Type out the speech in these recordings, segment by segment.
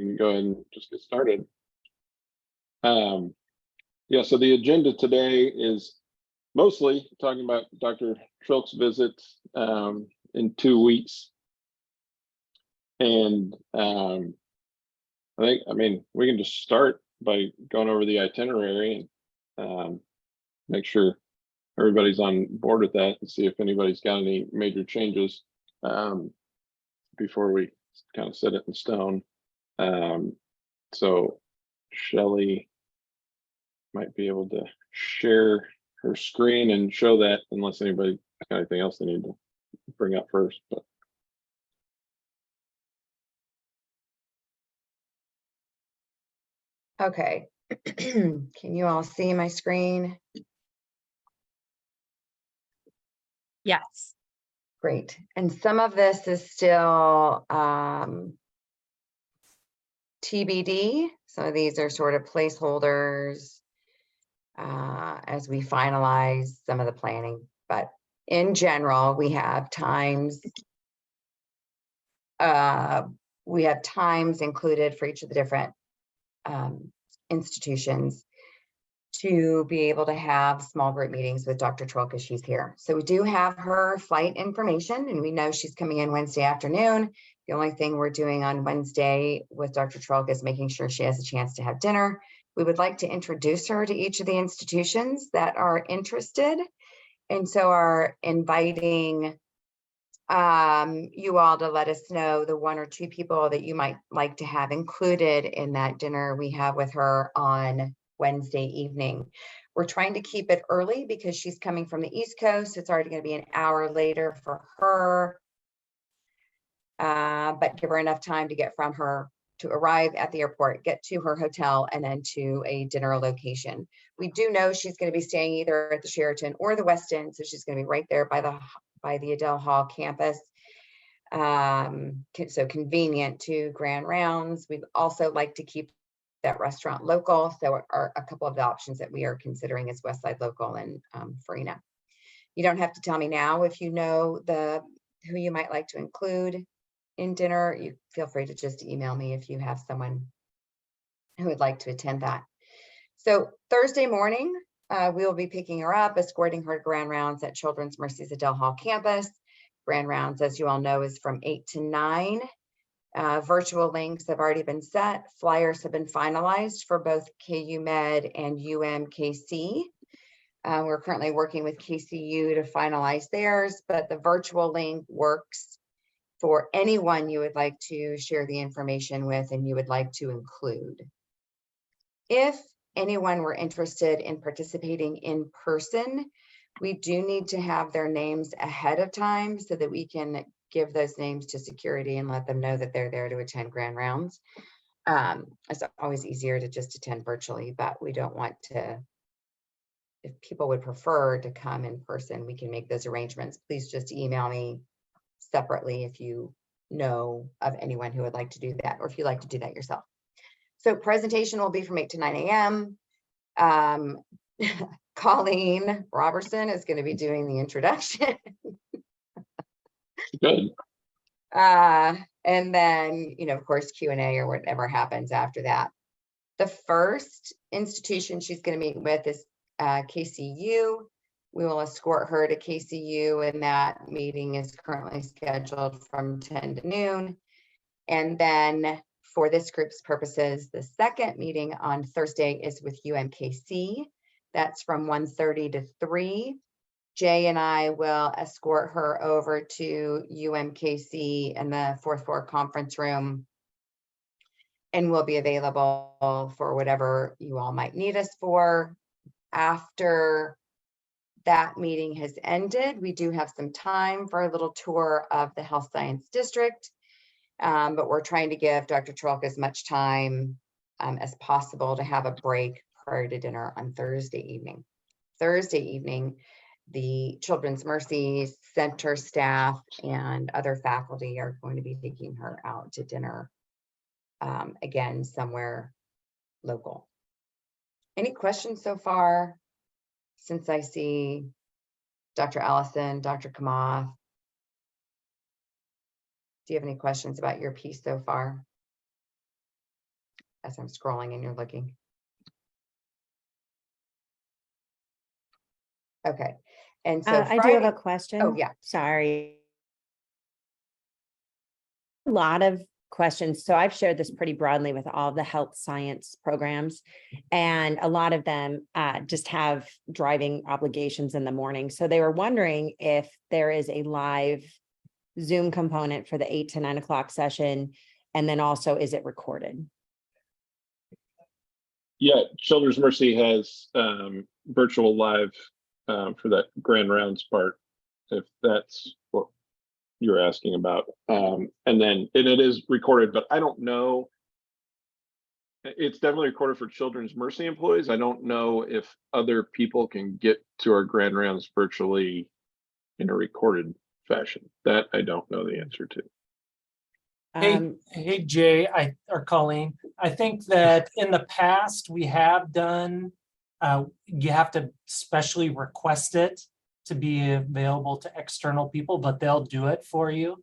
can go ahead and just get started. Yeah, so the agenda today is mostly talking about Dr. Trilk's visit in 2 weeks. And I mean, we can just start by going over the itinerary and make sure everybody's on board with that and see if anybody's got any major changes before we kind of set it in stone. So Shelley might be able to share her screen and show that, unless anybody got anything else they need to bring up first. But okay. Can you all see my screen? Yes. Great. And some of this is still TBD. Some of these are sort of placeholders as we finalize some of the planning. But in general, we have times included for each of the different institutions to be able to have small group meetings with Dr. Trilk as she's here. So we do have her flight information, and we know she's coming in Wednesday afternoon. The only thing we're doing on Wednesday with Dr. Trilk is making sure she has a chance to have dinner. We would like to introduce her to each of the institutions that are interested, and so are inviting you all to let us know the 1 or 2 people that you might like to have included in that dinner we have with her on Wednesday evening. We're trying to keep it early because she's coming from the East Coast. It's already going to be an hour later for her, but give her enough time to get from her to arrive at the airport, get to her hotel, and then to a dinner location. We do know she's going to be staying either at the Sheraton or the Westin, so she's going to be right there by the Adele Hall campus. So convenient to Grand Rounds. We'd also like to keep that restaurant local. So are a couple of the options that we are considering is Westside Local and Farina. You don't have to tell me now if you know who you might like to include in dinner. You feel free to just email me if you have someone who would like to attend that. So Thursday morning, we will be picking her up, escorting her to Grand Rounds at Children's Mercy's Adele Hall campus. Grand Rounds, as you all know, is from 8 to 9. Virtual links have already been set. Flyers have been finalized for both KU Med and UMKC. We're currently working with KCU to finalize theirs, but the virtual link works for anyone you would like to share the information with and you would like to include. If anyone were interested in participating in person, we do need to have their names ahead of time so that we can give those names to security and let them know that they're there to attend Grand Rounds. It's always easier to just attend virtually, but we don't want to, if people would prefer to come in person, we can make those arrangements. Please just email me separately if you know of anyone who would like to do that, or if you'd like to do that yourself. So presentation will be from 8 to 9 a.m. Colleen Robertson is going to be doing the introduction. good. And then, of course, Q&A or whatever happens after that. The first institution she's going to meet with is KCU. We will escort her to KCU, and that meeting is currently scheduled from 10 to noon. And then for this group's purposes, the second meeting on Thursday is with UMKC. That's from 1:30 to 3. Jay and I will escort her over to UMKC in the 4th floor conference room, and we'll be available for whatever you all might need us for. After that meeting has ended, we do have some time for a little tour of the Health Science District, but we're trying to give Dr. Trilk as much time as possible to have a break prior to dinner on Thursday evening. Thursday evening, the Children's Mercy Center staff and other faculty are going to be taking her out to dinner, again, somewhere local. Any questions so far? Since I see Dr. Allison, Dr. Kamath, do you have any questions about your piece so far? as I'm scrolling and you're looking. Okay, and so I do have Friday, a question. oh yeah, Sorry. A lot of questions. So I've shared this pretty broadly with all the health science programs, and a lot of them just have driving obligations in the morning. So they were wondering if there is a live Zoom component for the 8 to 9 o'clock session, and then also is it recorded? Yeah, Children's Mercy has virtual live for that grand rounds part, if that's what you're asking about. And it is recorded, but I don't know. It's definitely recorded for Children's Mercy employees. I don't know if other people can get to our grand rounds virtually in a recorded fashion. That I don't know the answer to. Hey, Jay, or Colleen, I think that in the past we have done, you have to specially request it to be available to external people, but they'll do it for you.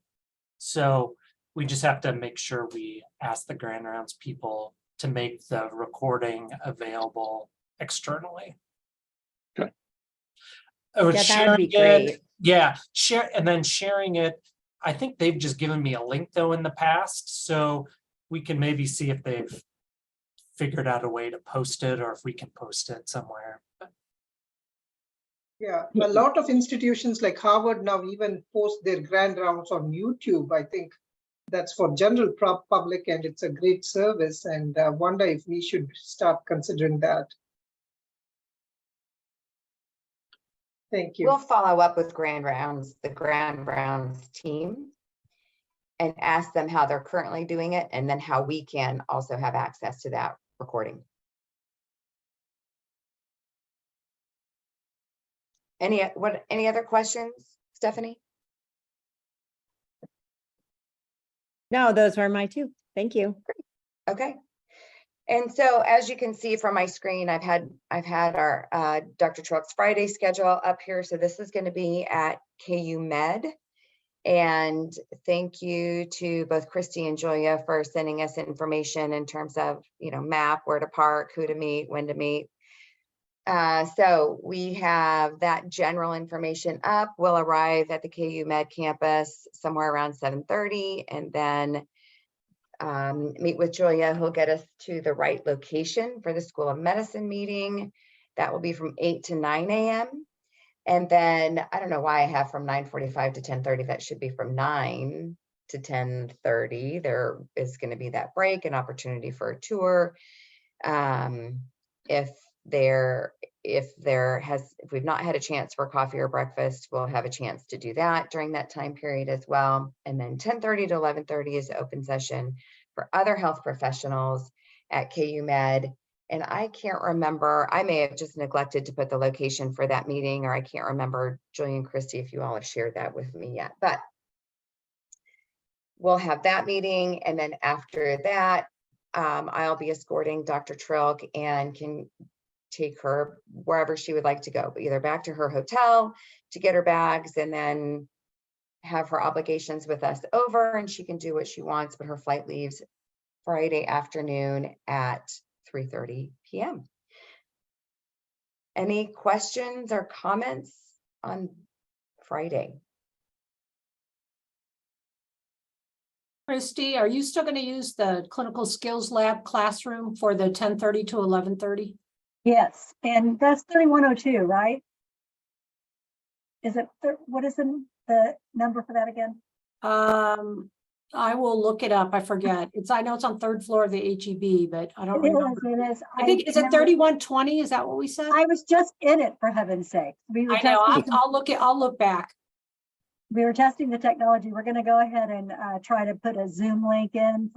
So we just have to make sure we ask the Grand Rounds people to make the recording available externally. Okay. Oh, Yeah, that would sharing be it, great. yeah, sharing it. I think they've just given me a link though in the past, so we can maybe see if they've figured out a way to post it or if we can post it somewhere. Yeah, a lot of institutions like Harvard now even post their grand rounds on YouTube. I think that's for general public and it's a great service, and I wonder if we should start considering that. Thank you. we'll follow up with the Grand Rounds team, and ask them how they're currently doing it, and then how we can also have access to that recording. Any other questions, Stephanie? No, those were my two. Thank you. Okay. And so as you can see from my screen, I've had our Dr. Truck's Friday schedule up here. So this is going to be at KU Med. And thank you to both Christy and Julia for sending us information in terms of, map, where to park, who to meet, when to meet. So we have that general information up. We'll arrive at the KU Med campus somewhere around 7:30, and then meet with Julia, who'll get us to the right location for the School of Medicine meeting. That will be from 8 to 9 a.m. And then I don't know why I have from 9:45 to 10:30. That should be from 9 to 10:30. There is going to be that break, an opportunity for a tour. If we've not had a chance for coffee or breakfast, we'll have a chance to do that during that time period as well. And then 10:30 to 11:30 is the open session for other health professionals at KU Med. And I can't remember, I may have just neglected to put the location for that meeting, or I can't remember, Julie and Christy, if you all have shared that with me yet, but we'll have that meeting. And then after that, I'll be escorting Dr. Trilk and can take her wherever she would like to go, but either back to her hotel to get her bags, and then have her obligations with us over, and she can do what she wants, but her flight leaves Friday afternoon at 3:30 p.m. Any questions or comments on Friday? Christy, are you still going to use the clinical skills lab classroom for the 10:30 to 11:30? Yes, and that's 3102, right? Is it, what is the number for that again? I will look it up. I forget. I know it's on 3rd floor of the HEB, but I don't remember. It is. I think, is it 3120? Is that what we said? I was just in it, for heaven's sake. We were I know. testing I'll look back. We were testing the technology. We're going to go ahead and try to put a Zoom link in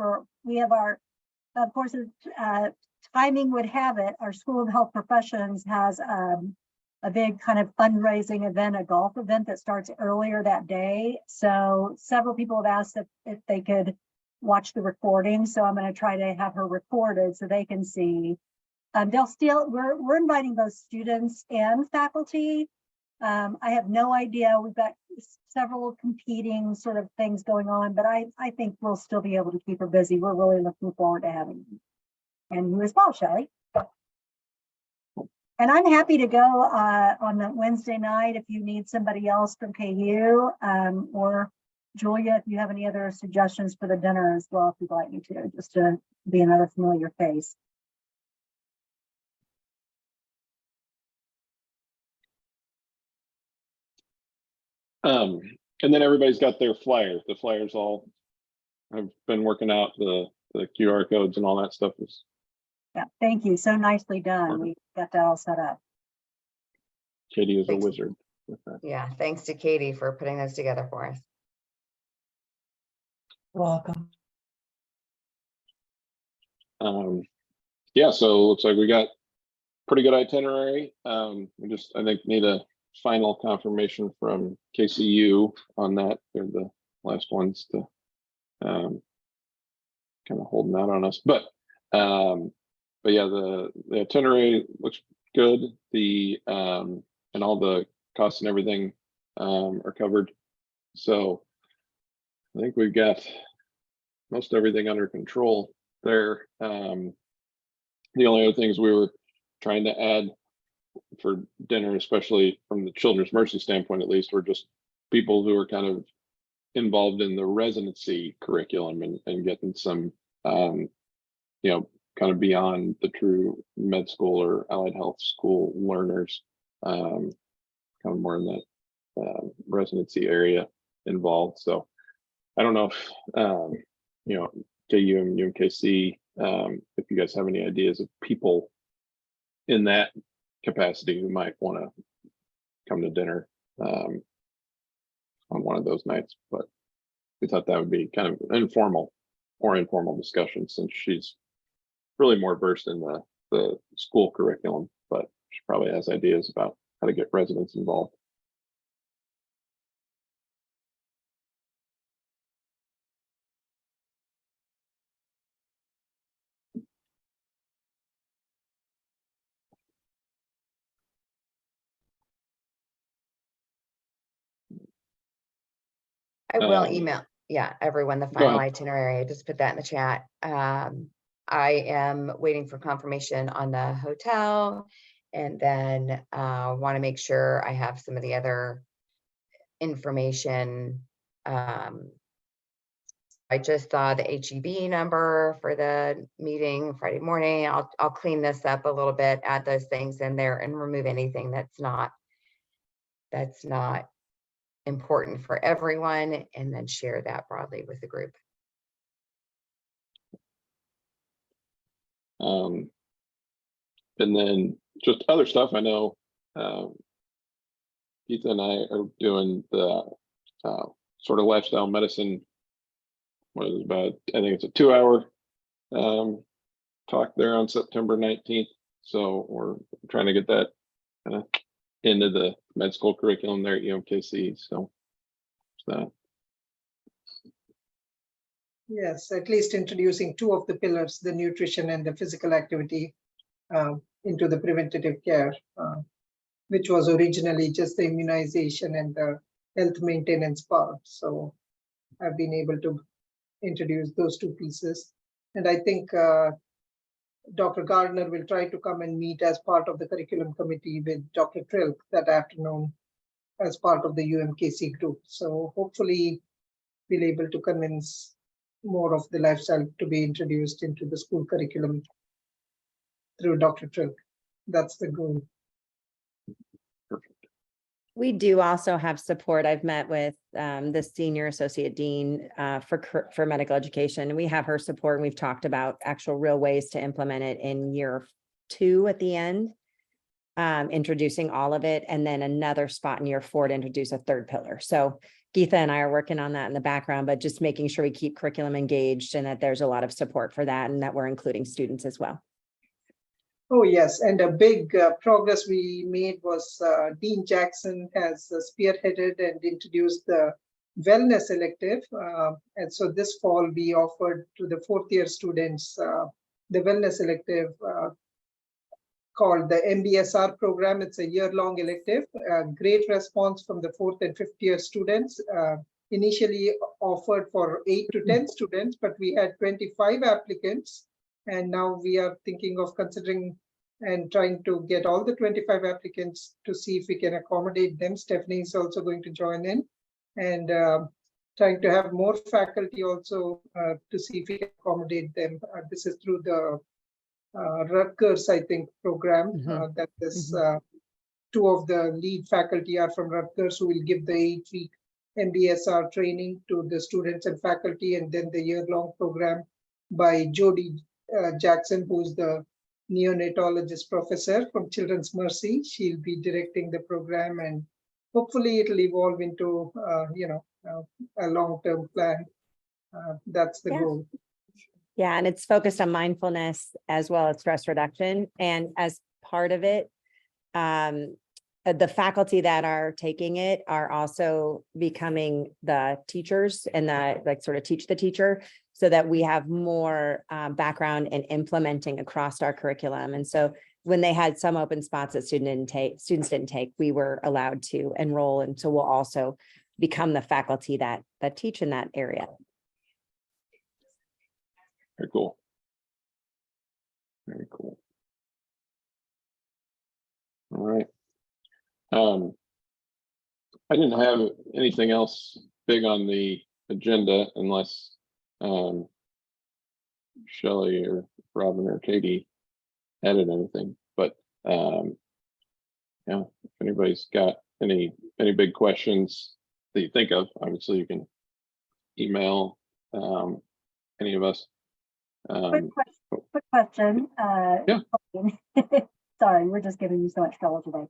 we have our, of course, timing would have it, our School of Health Professions has a big kind of fundraising event, a golf event that starts earlier that day. So several people have asked if they could watch the recording. So I'm going to try to have her recorded so they can see. We're inviting both students and faculty. I have no idea. We've got several competing sort of things going on, but I think we'll still be able to keep her busy. We're really looking forward to having her. And you as well, Shelley. And I'm happy to go on the Wednesday night if you need somebody else from KU, or Julia, if you have any other suggestions for the dinner as well, if you'd like me to, just to be another familiar face. And then everybody's got their flyer. The flyers all have been working out, the QR codes and all that stuff is. Yeah, thank you. So nicely done. We got that all set up. Katie is a Thanks. wizard with that. Yeah, thanks to Katie for putting those together for us. Welcome. Yeah, so it looks like we got pretty good itinerary. We just, I think, need a final confirmation from KCU on that. They're the last ones to kind of holding out on us. But yeah, the itinerary looks good. The and all the costs and everything are covered. So I think we've got most everything under control there. The only other things we were trying to add for dinner, especially from the Children's Mercy standpoint, at least, were just people who are kind of involved in the residency curriculum and getting some, you know, kind of beyond the true med school or allied health school learners, kind of more in that residency area involved. So I don't know if, you know, KU and UMKC, if you guys have any ideas of people in that capacity who might want to come to dinner on one of those nights, but we thought that would be kind of informal discussion, since she's really more versed in the school curriculum, but she probably has ideas about how to get residents involved. I will Um, email, yeah, everyone the go final ahead. itinerary. I just put that in the chat. I am waiting for confirmation on the hotel, and then want to make sure I have some of the other information. I just saw the HEB number for the meeting Friday morning. I'll clean this up a little bit, add those things in there, and remove anything that's not important for everyone, and then share that broadly with the group. And then just other stuff. I know Ethan and I are doing the sort of lifestyle medicine. What is it about? I think it's a 2-hour talk there on September 19th. So we're trying to get that kind of into the med school curriculum there at UMKC. So that. Yes, at least introducing two of the pillars, the nutrition and the physical activity, into the preventative care, which was originally just the immunization and the health maintenance part. So I've been able to introduce those two pieces. And I think Dr. Gardner will try to come and meet as part of the curriculum committee with Dr. Trilk that afternoon as part of the UMKC group. So hopefully we'll be able to convince more of the lifestyle to be introduced into the school curriculum through Dr. Trilk. That's the goal. We do also have support. I've met with the senior associate dean for medical education, and we have her support. And we've talked about actual real ways to implement it in year 2 at the end, introducing all of it, and then another spot in year 4 to introduce a third pillar. So Geetha and I are working on that in the background, but just making sure we keep curriculum engaged and that there's a lot of support for that, and that we're including students as well. Oh, yes. And a big progress we made was Dean Jackson has spearheaded and introduced the wellness elective. And so this fall, we offered to the 4th-year students the wellness elective called the MBSR program. It's a year-long elective. Great response from the 4th and 5th-year students. Initially offered for 8 to 10 students, but we had 25 applicants. And now we are thinking of considering and trying to get all the 25 applicants to see if we can accommodate them. Stephanie is also going to join in, and trying to have more faculty also to see if we can accommodate them. This is through the Rutgers, I think, program that is. Two of the lead faculty are from Rutgers, who will give the 8-week MBSR training to the students and faculty, and then the year-long program by Jody Jackson, who's the neonatologist professor from Children's Mercy. She'll be directing the program, and hopefully it'll evolve into a long-term plan. That's the goal. Yeah, and it's focused on mindfulness as well as stress reduction. And as part of it, the faculty that are taking it are also becoming the teachers and sort of teach the teacher, so that we have more background in implementing across our curriculum. And so when they had some open spots that students didn't take, we were allowed to enroll. And so we'll also become the faculty that teach in that area. Very cool. Very cool. All right. I didn't have anything else big on the agenda unless Shelley or Robin or Katie added anything. But yeah, if anybody's got any big questions that you think of, obviously you can email any of us. Quick question. Yeah. Sorry, we're just giving you so much trouble today.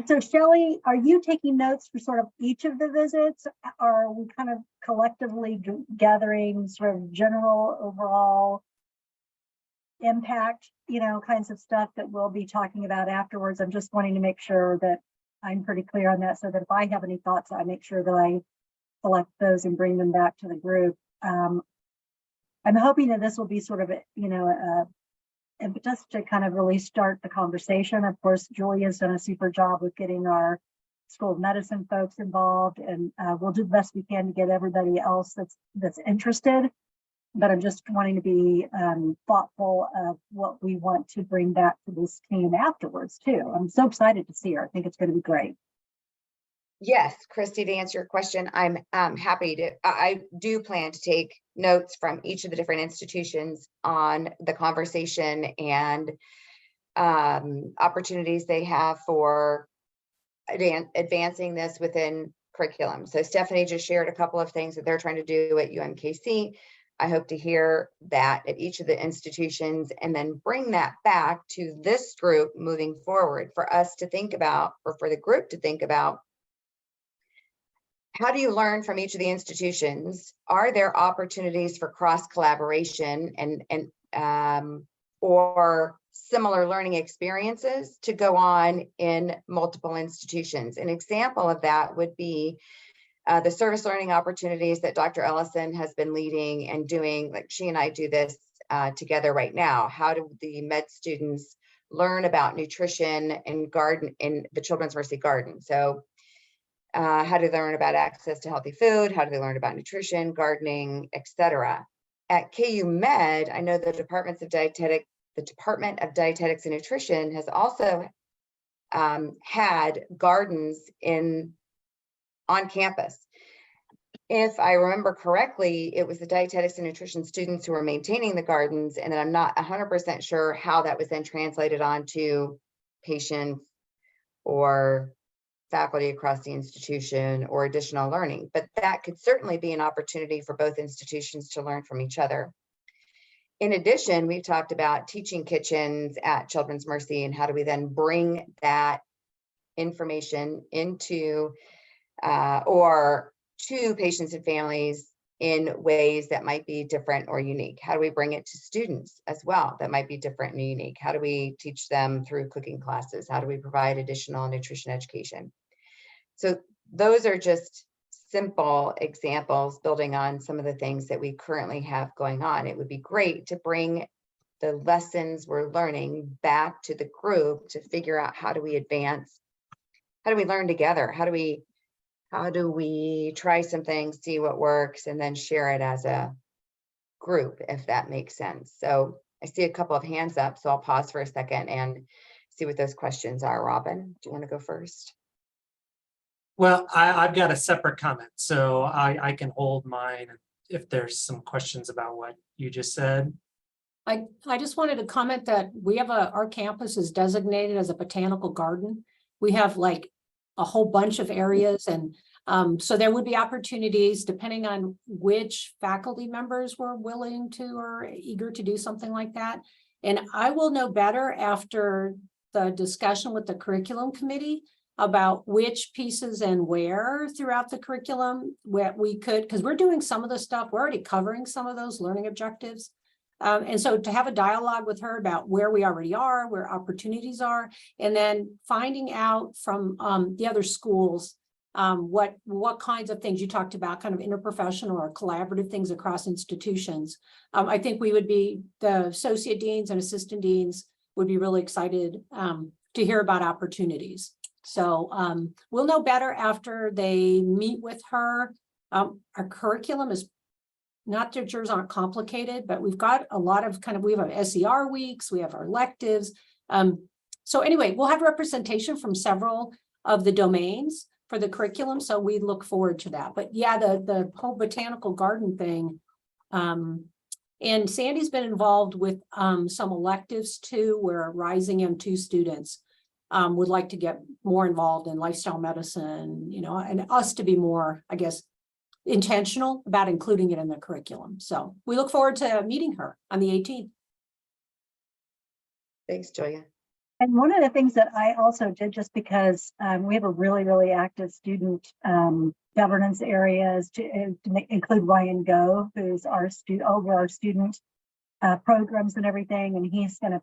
So Shelley, are you taking notes for sort of each of the visits? Or are we kind of collectively gathering sort of general overall impact, kinds of stuff that we'll be talking about afterwards? I'm just wanting to make sure that I'm pretty clear on that, so that if I have any thoughts, I make sure that I select those and bring them back to the group. I'm hoping that this will be sort of just to kind of really start the conversation. Of course, Julia's done a super job with getting our School of Medicine folks involved, and we'll do the best we can to get everybody else that's interested. But I'm just wanting to be thoughtful of what we want to bring back to this team afterwards too. I'm so excited to see her. I think it's going to be great. Yes, Christy, to answer your question, I'm happy to. I do plan to take notes from each of the different institutions on the conversation and opportunities they have for advancing this within curriculum. So Stephanie just shared a couple of things that they're trying to do at UMKC. I hope to hear that at each of the institutions, and then bring that back to this group moving forward for us to think about, or for the group to think about. How do you learn from each of the institutions? Are there opportunities for cross collaboration and or similar learning experiences to go on in multiple institutions? An example of that would be the service learning opportunities that Dr. Ellison has been leading and doing. Like, she and I do this together right now. How do the med students learn about nutrition and garden in the Children's Mercy Garden? So how do they learn about access to healthy food? How do they learn about nutrition, gardening, etc.? At KU Med, I know the Department of Dietetics and Nutrition has also had gardens on campus. If I remember correctly, it was the dietetics and nutrition students who were maintaining the gardens, and then I'm not 100% sure how that was then translated onto patients or faculty across the institution or additional learning. But that could certainly be an opportunity for both institutions to learn from each other. In addition, we've talked about teaching kitchens at Children's Mercy, and how do we then bring that information into or to patients and families in ways that might be different or unique? How do we bring it to students as well that might be different and unique? How do we teach them through cooking classes? How do we provide additional nutrition education? So those are just simple examples building on some of the things that we currently have going on. It would be great to bring the lessons we're learning back to the group to figure out, how do we advance? How do we learn together? How do we try some things, see what works, and then share it as a group, if that makes sense. So I see a couple of hands up, so I'll pause for a second and see what those questions are. Robin, do you want to go first? Well, I've got a separate comment, so I can hold mine if there's some questions about what you just said. I just wanted to comment that we have our campus is designated as a botanical garden. We have like a whole bunch of areas, and so there would be opportunities depending on which faculty members were willing to or eager to do something like that. And I will know better after the discussion with the curriculum committee about which pieces and where throughout the curriculum where we could, because we're doing some of the stuff, we're already covering some of those learning objectives. And so to have a dialogue with her about where we already are, where opportunities are, and then finding out from the other schools what kinds of things you talked about, kind of interprofessional or collaborative things across institutions. I think we would be, the associate deans and assistant deans would be really excited to hear about opportunities. So we'll know better after they meet with her. Our curriculum is not that yours aren't complicated, but we've got a lot of we have our SER weeks, we have our electives. So anyway, we'll have representation from several of the domains for the curriculum. So we look forward to that. But yeah, the whole botanical garden thing. And Sandy's been involved with some electives too, where rising M2 students would like to get more involved in lifestyle medicine, and us to be more, I guess, intentional about including it in the curriculum. So we look forward to meeting her on the 18th. Thanks, Julia. And one of the things that I also did, just because we have a really, really active student governance areas to include Ryan Go, who's our over our student programs and everything. And he's going to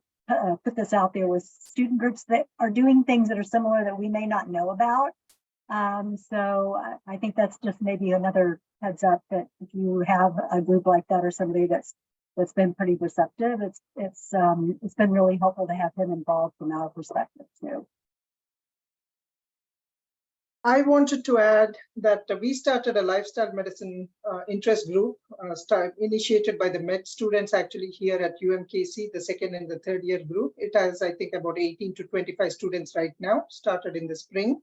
put this out there with student groups that are doing things that are similar that we may not know about. So I think that's just maybe another heads up that if you have a group like that or somebody that's been pretty receptive, it's been really helpful to have him involved from our perspective too. I wanted to add that we started a lifestyle medicine interest group initiated by the med students actually here at UMKC, the second and the third year group. It has, I think, about 18 to 25 students right now, started in the spring.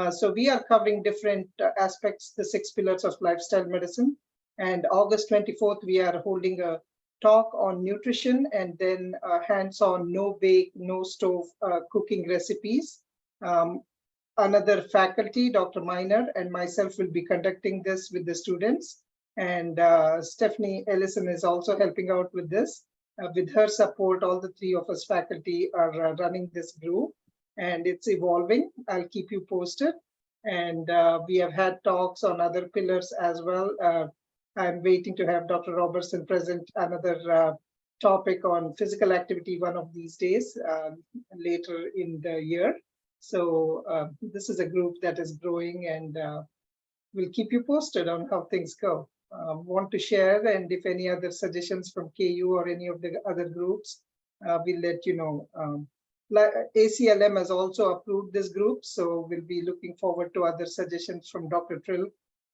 So we are covering different aspects, the 6 pillars of lifestyle medicine. And August 24th, we are holding a talk on nutrition and then hands-on no bake, no stove cooking recipes. Another faculty, Dr. Miner, and myself will be conducting this with the students. And Stephanie Ellison is also helping out with this. With her support, all the 3 of us faculty are running this group. And it's evolving. I'll keep you posted. And we have had talks on other pillars as well. I'm waiting to have Dr. Robertson present another topic on physical activity one of these days later in the year. So this is a group that is growing, and we'll keep you posted on how things go. Want to share, and if any other suggestions from KU or any of the other groups, we'll let you know. ACLM has also approved this group, so we'll be looking forward to other suggestions from Dr. Trill.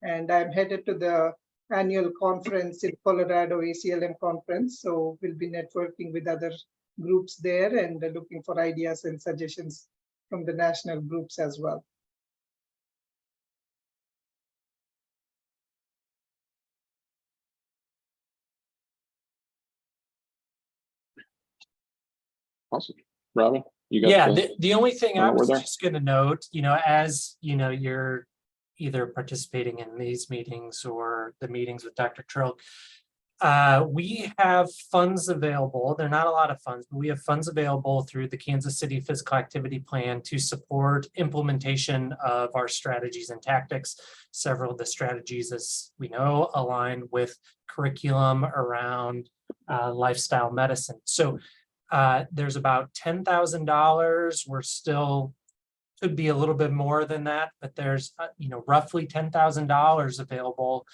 And I'm headed to the annual conference in Colorado, ACLM conference. So we'll be networking with other groups there and looking for ideas and suggestions from the national groups as well. Awesome. Robin, you got Yeah, the only thing I over was there? just going to note, as you're either participating in these meetings or the meetings with Dr. Trill, we have funds available. They're not a lot of funds, but we have funds available through the Kansas City Physical Activity Plan to support implementation of our strategies and tactics. Several of the strategies, as we know, align with curriculum around lifestyle medicine. So there's about $10,000. We're still, could be a little bit more than that, but there's roughly $10,000 available.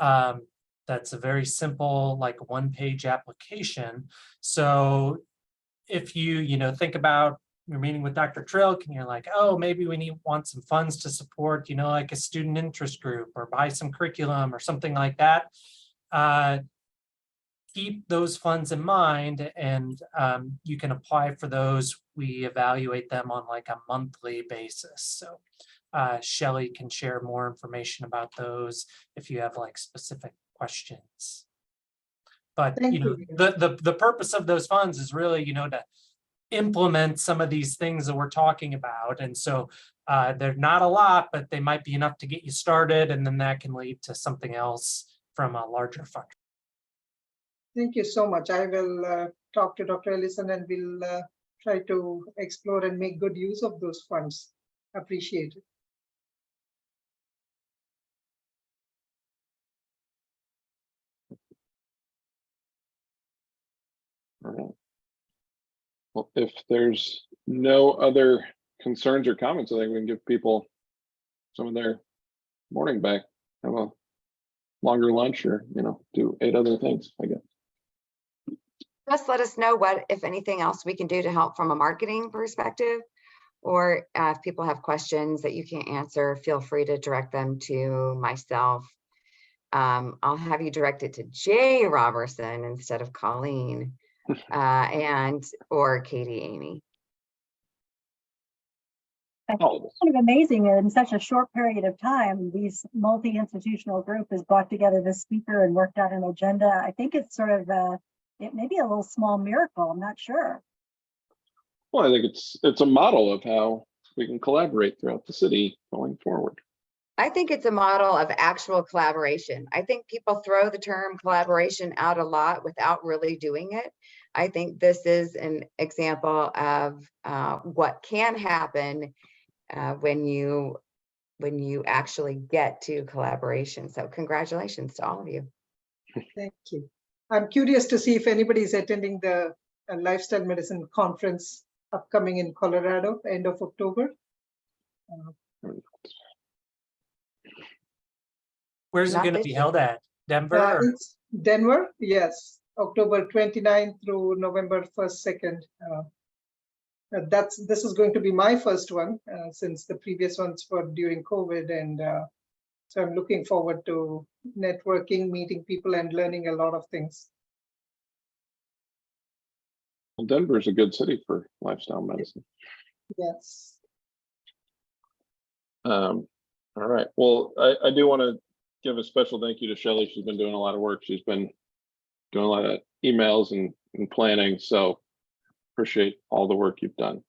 That's a very simple, like 1-page application. So if you think about your meeting with Dr. Trilk and you're like, oh, maybe we want some funds to support, like a student interest group or buy some curriculum or something like that. keep those funds in mind, and you can apply for those. We evaluate them on like a monthly basis. So Shelley can share more information about those if you have like specific questions. But Thank you know, you. the purpose of those funds is really, you know, to implement some of these things that we're talking about. And so they're not a lot, but they might be enough to get you started, and then that can lead to something else from a larger fund. Thank you so much. I will talk to Dr. Ellison and we'll try to explore and make good use of those funds. Appreciate it. All right. Well, if there's no other concerns or comments, I think we can give people some of their morning back, have a longer lunch, or, you know, do 8 other things, I guess. Just let us know what, if anything else we can do to help from a marketing perspective, or if people have questions that you can't answer, feel free to direct them to myself. I'll have you direct it to Jay Robertson instead of Colleen, or Katie Amy. All of us. Kind of amazing in such a short period of time, these multi-institutional group has brought together the speaker and worked out an agenda. I think it's sort of it may be a little small miracle. I'm not sure. Well, I think it's a model of how we can collaborate throughout the city going forward. I think it's a model of actual collaboration. I think people throw the term collaboration out a lot without really doing it. I think this is an example of what can happen when you actually get to collaboration. So congratulations to all of you. Thank you. I'm curious to see if anybody is attending the Lifestyle Medicine Conference upcoming in Colorado, end of October. Where's it Not going to this be year. held at? Denver? or- It's Denver, yes, October 29th through November 1st, 2nd. This is going to be my first one since the previous ones were during COVID, and so I'm looking forward to networking, meeting people, and learning a lot of things. Well, Denver's a good city for lifestyle medicine. Yes. All right. Well, I do want to give a special thank you to Shelley. She's been doing a lot of work. She's been doing a lot of emails and planning. So appreciate all the work you've done.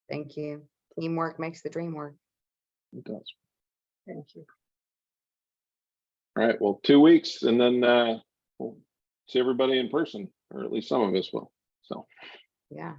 Thank you. Teamwork makes the dream work. It does. Thank you. All right. Well, 2 weeks, and then we'll see everybody in person, or at least some of us will. So. Yeah.